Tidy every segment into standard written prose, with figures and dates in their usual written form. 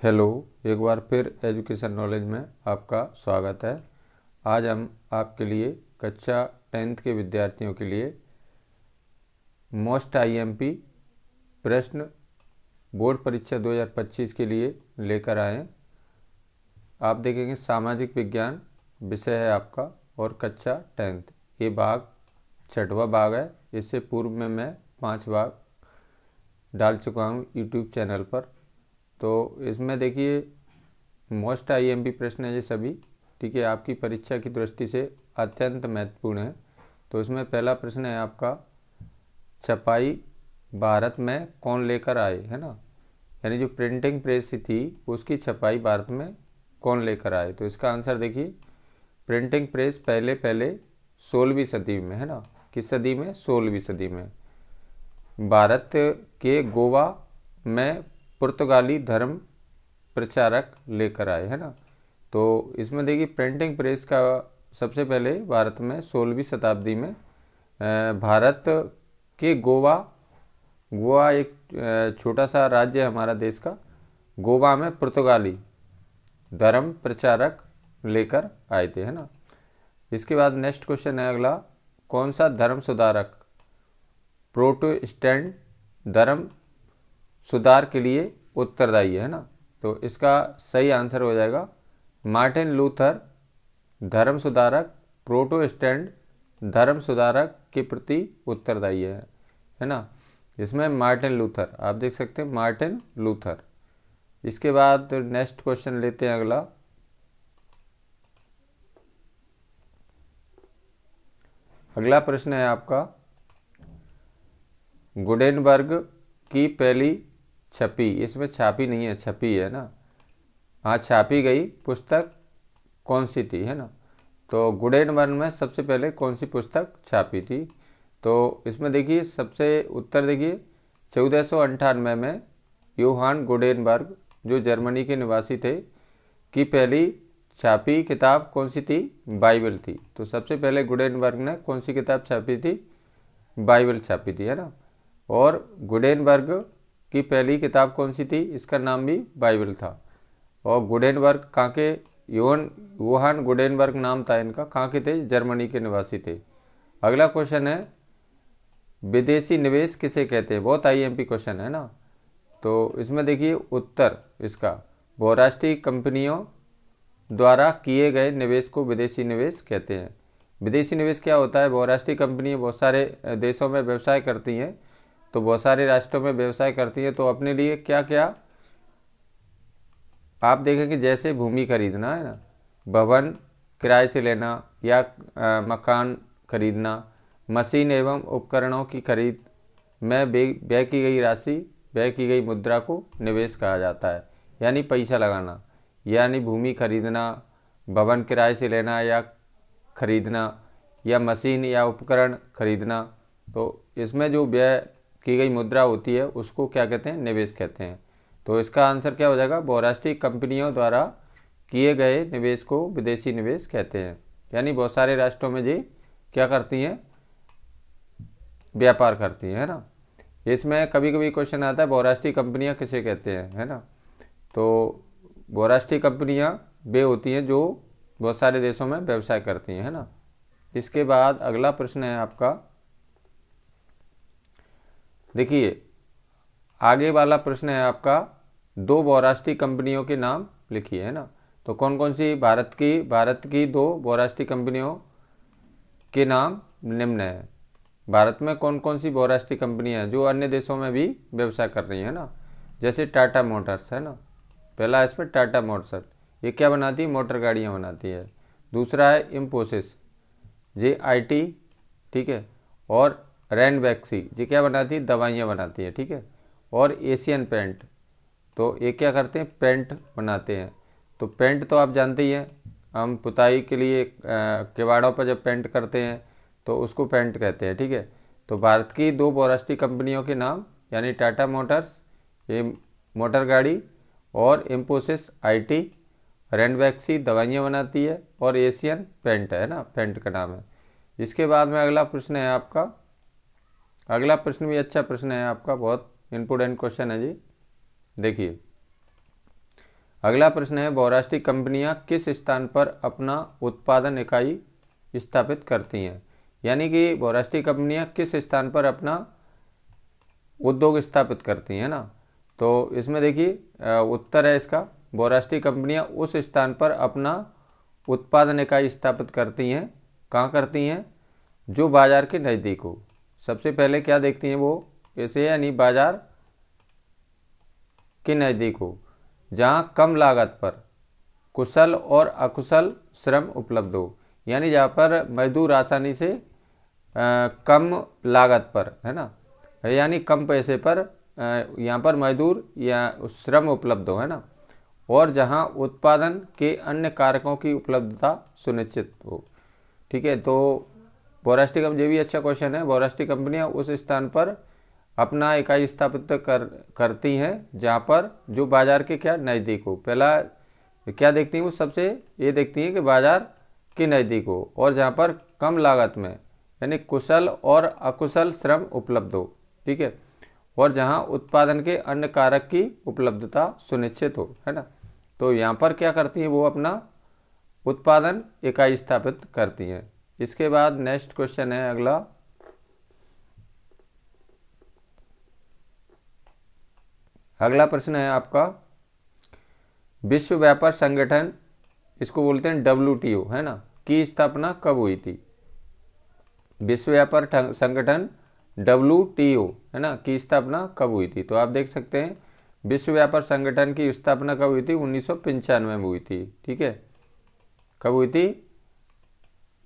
Hello, एक बार फिर education knowledge में आपका स्वागत है। आज हम आपके लिए कक्षा 10th के विद्यार्थियों के लिए मोस्ट आईएमपी प्रश्न बोर्ड परीक्षा 2025 के लिए लेकर आए हैं। आप देखेंगे सामाजिक विज्ञान विषय है आपका और कक्षा 10th। ये भाग 6वां भाग है। इससे पूर्व में मैं 5 भाग डाल चुका हूँ यूट्यूब चैनल पर। तो इसमें देखिए मोस्ट आईएमपी प्रश्न है ये सभी, ठीक है, आपकी परीक्षा की दृष्टि से अत्यंत महत्वपूर्ण है। तो इसमें पहला प्रश्न है आपका, छपाई भारत में कौन लेकर आए, है ना। यानी जो प्रिंटिंग प्रेस थी उसकी छपाई भारत में कौन लेकर आए। तो इसका आंसर देखिए, प्रिंटिंग प्रेस पहले 16वीं सदी में, है ना। किस सदी में? 16वीं सदी में भारत के गोवा में पुर्तगाली धर्म प्रचारक लेकर आए, है ना। तो इसमें देखिए प्रिंटिंग प्रेस का सबसे पहले भारत में 16वीं शताब्दी में भारत के गोवा एक छोटा सा राज्य है हमारा देश का। गोवा में पुर्तगाली धर्म प्रचारक लेकर आए थे, है ना। इसके बाद नेक्स्ट क्वेश्चन है अगला, कौन सा धर्म सुधारक प्रोटेस्टेंट धर्म सुधार के लिए उत्तरदायी है ना। तो इसका सही आंसर हो जाएगा मार्टिन लूथर धर्म सुधारक प्रोटेस्टेंट धर्म सुधारक के प्रति उत्तरदायी है ना। इसमें मार्टिन लूथर आप देख सकते हैं, मार्टिन लूथर। इसके बाद नेक्स्ट क्वेश्चन लेते हैं अगला, अगला प्रश्न है आपका, गुटेनबर्ग की पहली छपी, इसमें छापी नहीं है, छपी है ना, हाँ छापी गई पुस्तक कौन सी थी, है ना। तो गुटेनबर्ग में सबसे पहले कौन सी पुस्तक छापी थी। तो इसमें देखिए सबसे उत्तर देखिए 1498 में योहान गुटेनबर्ग जो जर्मनी के निवासी थे की पहली छापी किताब कौन सी थी? बाइबल थी। तो सबसे पहले गुटेनबर्ग ने कौन सी किताब छापी थी? बाइबल छापी थी, है ना। और गुटेनबर्ग की पहली किताब कौन सी थी? इसका नाम भी बाइबल था। और गुटेनबर्ग कहाँ के? योहान गुटेनबर्ग नाम था इनका। कहाँ के थे? जर्मनी के निवासी थे। अगला क्वेश्चन है, विदेशी निवेश किसे कहते हैं? बहुत आईएमपी क्वेश्चन है ना। तो इसमें देखिए उत्तर इसका, बहुराष्ट्रीय कंपनियों द्वारा किए गए निवेश को विदेशी निवेश कहते हैं। विदेशी निवेश क्या होता है? बहुराष्ट्रीय कंपनियां बहुत सारे देशों में व्यवसाय करती हैं, तो बहुत सारे राष्ट्रों में व्यवसाय करती हैं, तो अपने लिए क्या क्या आप देखेंगे, जैसे भूमि खरीदना, है ना, भवन किराए से लेना या मकान खरीदना, मशीन एवं उपकरणों की खरीद में व्यय की गई राशि, व्यय की गई मुद्रा को निवेश कहा जाता है, यानी पैसा लगाना। यानी भूमि खरीदना, भवन किराए से लेना या खरीदना, या मशीन या उपकरण खरीदना, तो इसमें जो व्यय की गई मुद्रा होती है उसको क्या कहते हैं? निवेश कहते हैं। तो इसका आंसर क्या हो जाएगा? बहुराष्ट्रीय कंपनियों द्वारा किए गए निवेश को विदेशी निवेश कहते हैं। यानी बहुत सारे राष्ट्रों में जी क्या करती हैं? व्यापार करती हैं, है ना। इसमें कभी कभी क्वेश्चन आता है बहुराष्ट्रीय कंपनियां किसे कहते हैं, है ना। तो बहुराष्ट्रीय कंपनियां वे होती हैं जो बहुत सारे देशों में व्यवसाय करती हैं, है ना। इसके बाद अगला प्रश्न है आपका, देखिए आगे वाला प्रश्न है आपका, दो बहुराष्ट्रीय कंपनियों के नाम लिखिए, है ना। तो कौन कौन सी भारत की दो बहुराष्ट्रीय कंपनियों के नाम निम्न है। भारत में कौन कौन सी बहुराष्ट्रीय कंपनियां हैं जो अन्य देशों में भी व्यवसाय कर रही हैं ना। जैसे टाटा मोटर्स, है ना, पहला इस पर टाटा मोटर्स, ये क्या बनाती है? मोटर गाड़ियाँ बनाती है। दूसरा है इन्फोसिस, जे IT, ठीक है। और रैनबैक्सी, ये क्या बनाती है? दवाइयाँ बनाती है, ठीक है। और एशियन पेंट, तो ये क्या करते हैं? पेंट बनाते हैं। तो पेंट तो आप जानते ही हैं, हम पुताई के लिए किवाड़ों पर जब पेंट करते हैं तो उसको पेंट कहते हैं, ठीक है। तो भारत की दो बहुराष्ट्रीय कंपनियों के नाम, यानी टाटा मोटर्स ये मोटर गाड़ी, और इन्फोसिस IT, रैनबैक्सी दवाइयाँ बनाती है, और एशियन पेंट है ना, पेंट का नाम है। इसके बाद में अगला प्रश्न है आपका, अगला प्रश्न भी अच्छा प्रश्न है आपका, बहुत इंपोर्टेंट क्वेश्चन है जी। देखिए अगला प्रश्न है, बहुराष्ट्रीय कंपनियां किस स्थान पर अपना उत्पादन इकाई स्थापित करती हैं? यानी कि बहुराष्ट्रीय कंपनियां किस स्थान पर अपना उद्योग स्थापित करती हैं ना। तो इसमें देखिए उत्तर है इसका, बहुराष्ट्रीय कंपनियां उस स्थान पर अपना उत्पादन इकाई स्थापित करती हैं। कहाँ करती हैं? जो बाजार के नज़दीक हो। सबसे पहले क्या देखती हैं वो, ऐसे यानी बाजार के नज़दीक हो, जहाँ कम लागत पर कुशल और अकुशल श्रम उपलब्ध हो। यानी जहाँ पर मजदूर आसानी से कम लागत पर, है ना, यानी कम पैसे पर यहाँ पर मजदूर या श्रम उपलब्ध हो, है ना, और जहाँ उत्पादन के अन्य कारकों की उपलब्धता सुनिश्चित हो। ठीक है, तो बहुराष्ट्रीय कंपनी, ये भी अच्छा क्वेश्चन है। बहुराष्ट्रीय कंपनियाँ उस स्थान पर अपना इकाई स्थापित करती हैं जहाँ पर जो बाजार के क्या नज़दीक हो। पहला क्या देखती हैं वो, सबसे ये देखती हैं कि बाजार के नज़दीक हो और जहाँ पर कम लागत में यानी कुशल और अकुशल श्रम उपलब्ध हो। ठीक है, और जहाँ उत्पादन के अन्य कारक की उपलब्धता सुनिश्चित हो, है ना। तो यहाँ पर क्या करती हैं वो, अपना उत्पादन इकाई स्थापित करती हैं। इसके बाद नेक्स्ट क्वेश्चन है अगला, अगला प्रश्न है आपका, विश्व व्यापार संगठन, इसको बोलते हैं WTO, है ना, की स्थापना कब हुई थी? विश्व व्यापार संगठन WTO, है ना, की स्थापना कब हुई थी? तो आप देख सकते हैं विश्व व्यापार संगठन की स्थापना कब हुई थी? 1995 में हुई थी। ठीक है, कब हुई थी?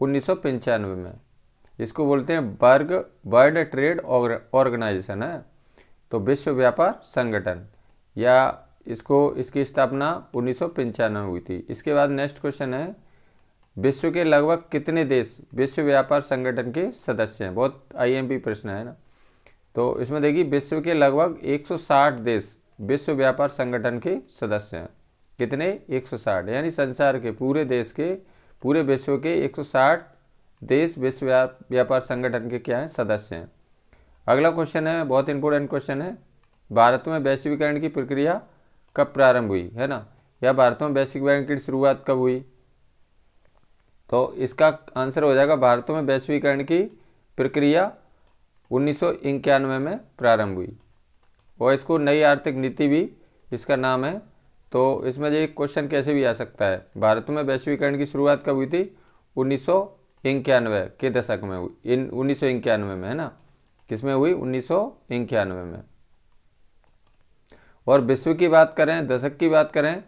1995 में। इसको बोलते हैं वर्ल्ड ट्रेड ऑर्गेनाइजेशन, है। तो विश्व व्यापार संगठन, या इसकी स्थापना 1995 में हुई थी। इसके बाद नेक्स्ट क्वेश्चन है, विश्व के लगभग कितने देश विश्व व्यापार संगठन के सदस्य हैं? बहुत IMP प्रश्न है ना। तो इसमें देखिए विश्व के लगभग 160 देश विश्व व्यापार संगठन के सदस्य हैं। कितने? 160, यानी संसार के पूरे विश्व के 160 देश विश्व व्यापार संगठन के क्या हैं? सदस्य हैं। अगला क्वेश्चन है, बहुत इंपॉर्टेंट क्वेश्चन है, भारत में वैश्वीकरण की प्रक्रिया कब प्रारंभ हुई, है ना, या भारत में वैश्वीकरण की शुरुआत कब हुई? तो इसका आंसर हो जाएगा, भारत में वैश्वीकरण की प्रक्रिया 1991 में प्रारंभ हुई, और इसको नई आर्थिक नीति भी इसका नाम है। तो इसमें ये क्वेश्चन कैसे भी आ सकता है, भारत में वैश्वीकरण की शुरुआत कब हुई थी? 1991 के दशक में हुई, 1991 में, है ना। किसमें हुई? 1991 में। और विश्व की बात करें, दशक की बात करें,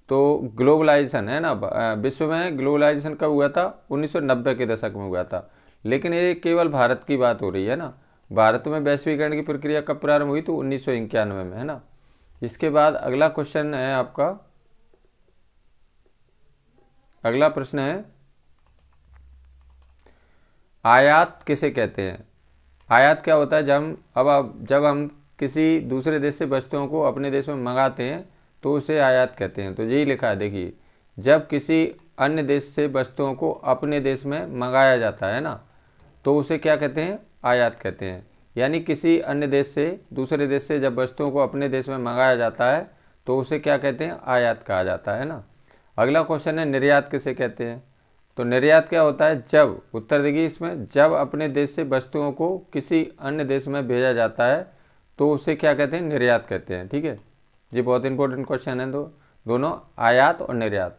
तो ग्लोबलाइजेशन, है ना, विश्व में ग्लोबलाइजेशन कब हुआ था? 1990 के दशक में हुआ था। लेकिन ये केवल भारत की बात हो रही है ना। भारत में वैश्वीकरण की प्रक्रिया कब प्रारंभ हुई? तो 1991 में, है ना। इसके बाद अगला क्वेश्चन है आपका, अगला प्रश्न है, आयात किसे कहते हैं? आयात क्या होता है? जब हम किसी दूसरे देश से वस्तुओं को अपने देश में मंगाते हैं तो उसे आयात कहते हैं। तो यही लिखा है, देखिए, जब किसी अन्य देश से वस्तुओं को अपने देश में मंगाया जाता है ना, तो उसे क्या कहते हैं? आयात कहते हैं। यानी किसी अन्य देश से दूसरे देश से जब वस्तुओं को अपने देश में मंगाया जाता है तो उसे क्या कहते हैं? आयात कहा जाता है ना। अगला क्वेश्चन है, निर्यात किसे कहते हैं? तो निर्यात क्या होता है? जब, उत्तर देखिए इसमें, जब अपने देश से वस्तुओं को किसी अन्य देश में भेजा जाता है तो उसे क्या कहते हैं? निर्यात कहते हैं। ठीक है, ये बहुत इंपॉर्टेंट क्वेश्चन है। दोनों, आयात और निर्यात।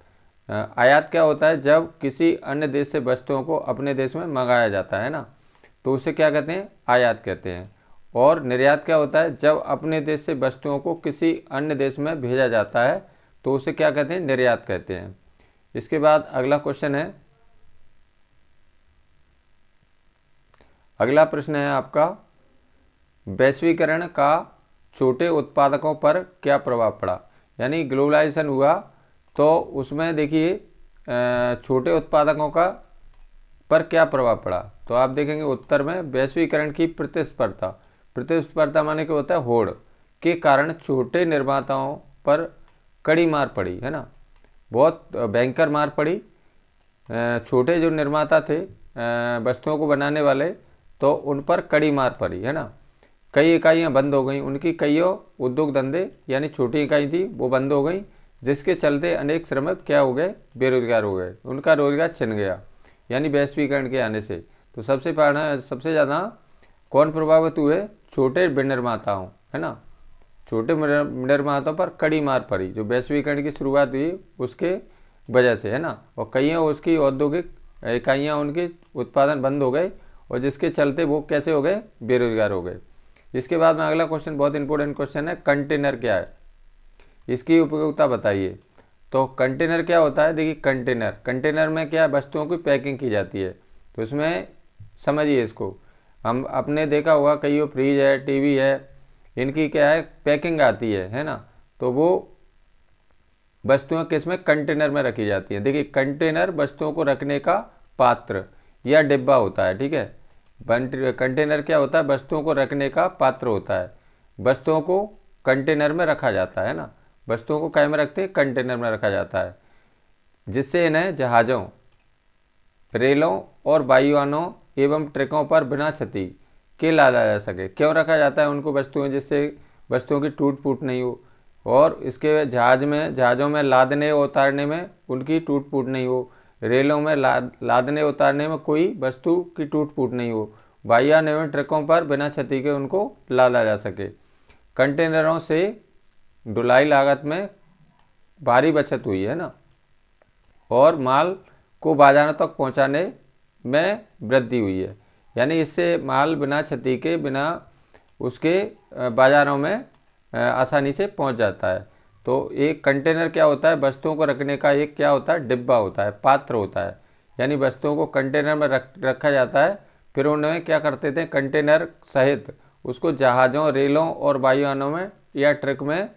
आयात क्या होता है? जब किसी अन्य देश से वस्तुओं को अपने देश में मंगाया जाता है ना, तो उसे क्या कहते हैं? आयात कहते हैं। और निर्यात क्या होता है? जब अपने देश से वस्तुओं को किसी अन्य देश में भेजा जाता है तो उसे क्या कहते हैं? निर्यात कहते हैं। इसके बाद अगला क्वेश्चन है, अगला प्रश्न है आपका, वैश्वीकरण का छोटे उत्पादकों पर क्या प्रभाव पड़ा? यानी ग्लोबलाइजेशन हुआ तो उसमें देखिए छोटे उत्पादकों का पर क्या प्रभाव पड़ा? तो आप देखेंगे उत्तर में, वैश्वीकरण की प्रतिस्पर्धा माने क्या होता है? होड़ के कारण छोटे निर्माताओं पर कड़ी मार पड़ी, है ना, बहुत भयंकर मार पड़ी। छोटे जो निर्माता थे वस्तुओं को बनाने वाले, तो उन पर कड़ी मार पड़ी, है ना। कई इकाइयां बंद हो गई, उनकी कईयों उद्योग धंधे यानी छोटी इकाई थी वो बंद हो गई, जिसके चलते अनेक श्रमिक क्या हो गए, बेरोजगार हो गए, उनका रोजगार छिन गया, यानी वैश्वीकरण के आने से। तो सबसे ज़्यादा कौन प्रभावित हुए, छोटे विनिर्माताओं, है ना, छोटे विनिर्माताओं पर कड़ी मार पड़ी, जो वैश्वीकरण की शुरुआत हुई उसके वजह से, है ना। और कई उसकी औद्योगिक इकाइयाँ उनके उत्पादन बंद हो गए और जिसके चलते वो कैसे हो गए, बेरोजगार हो गए। इसके बाद में अगला क्वेश्चन बहुत इंपॉर्टेंट क्वेश्चन है, कंटेनर क्या है, इसकी उपयोगिता बताइए। तो कंटेनर क्या होता है, देखिए कंटेनर में क्या वस्तुओं की पैकिंग की जाती है। तो इसमें समझिए इसको, हम आपने देखा होगा कई फ्रिज है, टीवी है, इनकी क्या है पैकिंग आती है ना। तो वो वस्तुएं किसमें, कंटेनर में रखी जाती हैं। देखिए कंटेनर वस्तुओं को रखने का पात्र या डिब्बा होता है, ठीक है। कंटेनर क्या होता है, वस्तुओं को रखने का पात्र होता है। वस्तुओं को कंटेनर में रखा जाता है ना, वस्तुओं को क्या में रखते हैं, कंटेनर में रखा जाता है, जिससे इन्हें जहाज़ों, रेलों और वायुयानों एवं ट्रकों पर बिना क्षति के लादा जा सके। क्यों रखा जाता है उनको वस्तुएं, जिससे वस्तुओं की टूट फूट नहीं हो, और इसके जहाज़ों में लादने उतारने में उनकी टूट फूट नहीं हो, रेलों में लादने उतारने में कोई वस्तु की टूट फूट नहीं हो, वायुयान एवं ट्रकों पर बिना क्षति के उनको लादा जा सके। कंटेनरों से ढुलाई लागत में भारी बचत हुई है ना, और माल को बाजारों तक पहुंचाने में वृद्धि हुई है, यानी इससे माल बिना क्षति के, बिना उसके बाजारों में आसानी से पहुंच जाता है। तो एक कंटेनर क्या होता है, वस्तुओं को रखने का एक क्या होता है, डिब्बा होता है, पात्र होता है, यानी वस्तुओं को कंटेनर में रखा जाता है। फिर उन्हें क्या करते थे, कंटेनर सहित उसको जहाज़ों, रेलों और वायुयानों में या ट्रक में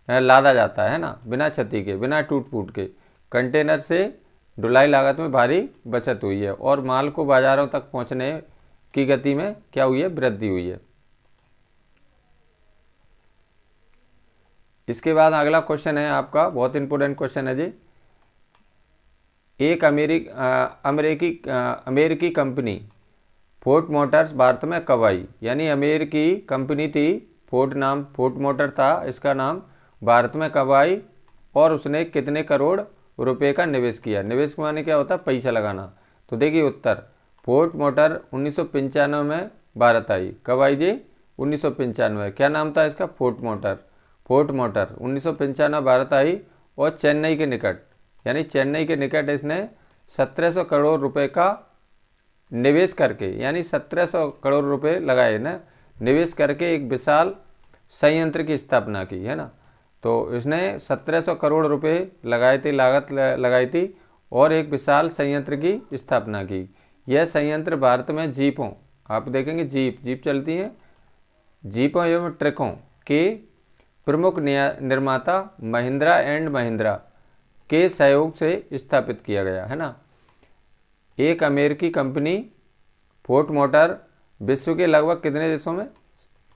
लादा जाता है ना, बिना क्षति के, बिना टूट फूट के। कंटेनर से ढुलाई लागत में भारी बचत हुई है और माल को बाजारों तक पहुंचने की गति में क्या हुई है, वृद्धि हुई है। इसके बाद अगला क्वेश्चन है आपका, बहुत इंपॉर्टेंट क्वेश्चन है जी। एक अमेरिकी कंपनी फोर्ड मोटर्स भारत में कब आई, यानी अमेरिकी कंपनी थी, फोर्ड मोटर था इसका नाम, भारत में कब आई और उसने कितने करोड़ रुपए का निवेश किया। निवेश माने क्या होता है, पैसा लगाना। तो देखिए उत्तर, फोर्ड मोटर 1995 में भारत आई। कब आई जी, 1995। क्या नाम था इसका, फोर्ड मोटर 1995 भारत आई और चेन्नई के निकट, यानी चेन्नई के निकट इसने 1700 करोड़ रुपए का निवेश करके, यानी 1700 करोड़ रुपए लगाए ना, निवेश करके एक विशाल संयंत्र की स्थापना की, है ना। तो इसने 1700 करोड़ रुपए लगाए थे, लागत लगाई थी, और एक विशाल संयंत्र की स्थापना की। यह संयंत्र भारत में जीपों, आप देखेंगे जीप चलती हैं, जीपों एवं ट्रकों के प्रमुख निर्माता महिंद्रा एंड महिंद्रा के सहयोग से स्थापित किया गया, है ना। एक अमेरिकी कंपनी फोर्ड मोटर विश्व के लगभग कितने देशों में,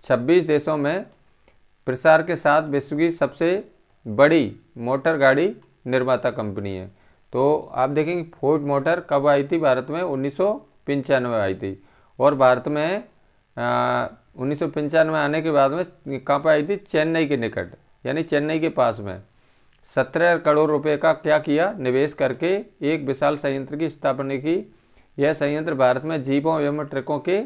26 देशों में प्रसार के साथ विश्व की सबसे बड़ी मोटर गाड़ी निर्माता कंपनी है। तो आप देखेंगे फोर्ड मोटर कब आई थी भारत में, 1995 में आई थी, और भारत में 1995 में आने के बाद में कहाँ पर आई थी, चेन्नई के निकट, यानी चेन्नई के पास में 17 करोड़ रुपए का क्या किया, निवेश करके एक विशाल संयंत्र की स्थापना की। यह संयंत्र भारत में जीपों एवं ट्रकों के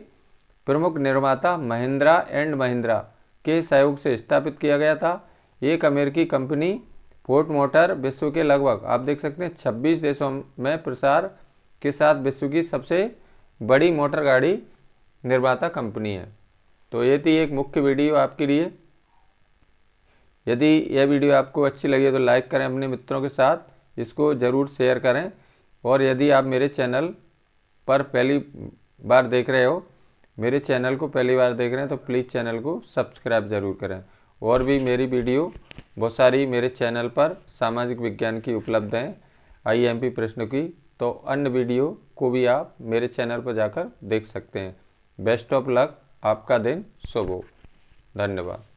प्रमुख निर्माता महिंद्रा एंड महिंद्रा के सहयोग से स्थापित किया गया था। एक अमेरिकी कंपनी फोर्ड मोटर विश्व के लगभग, आप देख सकते हैं 26 देशों में प्रसार के साथ विश्व की सबसे बड़ी मोटर गाड़ी निर्माता कंपनी है। तो ये थी एक मुख्य वीडियो आपके लिए। यदि यह वीडियो आपको अच्छी लगी तो लाइक करें, अपने मित्रों के साथ इसको ज़रूर शेयर करें, और यदि आप मेरे चैनल पर पहली बार देख रहे हो, मेरे चैनल को पहली बार देख रहे हैं, तो प्लीज़ चैनल को सब्सक्राइब ज़रूर करें। और भी मेरी वीडियो बहुत सारी मेरे चैनल पर सामाजिक विज्ञान की उपलब्ध हैं, IMP प्रश्नों की, तो अन्य वीडियो को भी आप मेरे चैनल पर जाकर देख सकते हैं। बेस्ट ऑफ लक, आपका दिन शुभ हो। धन्यवाद।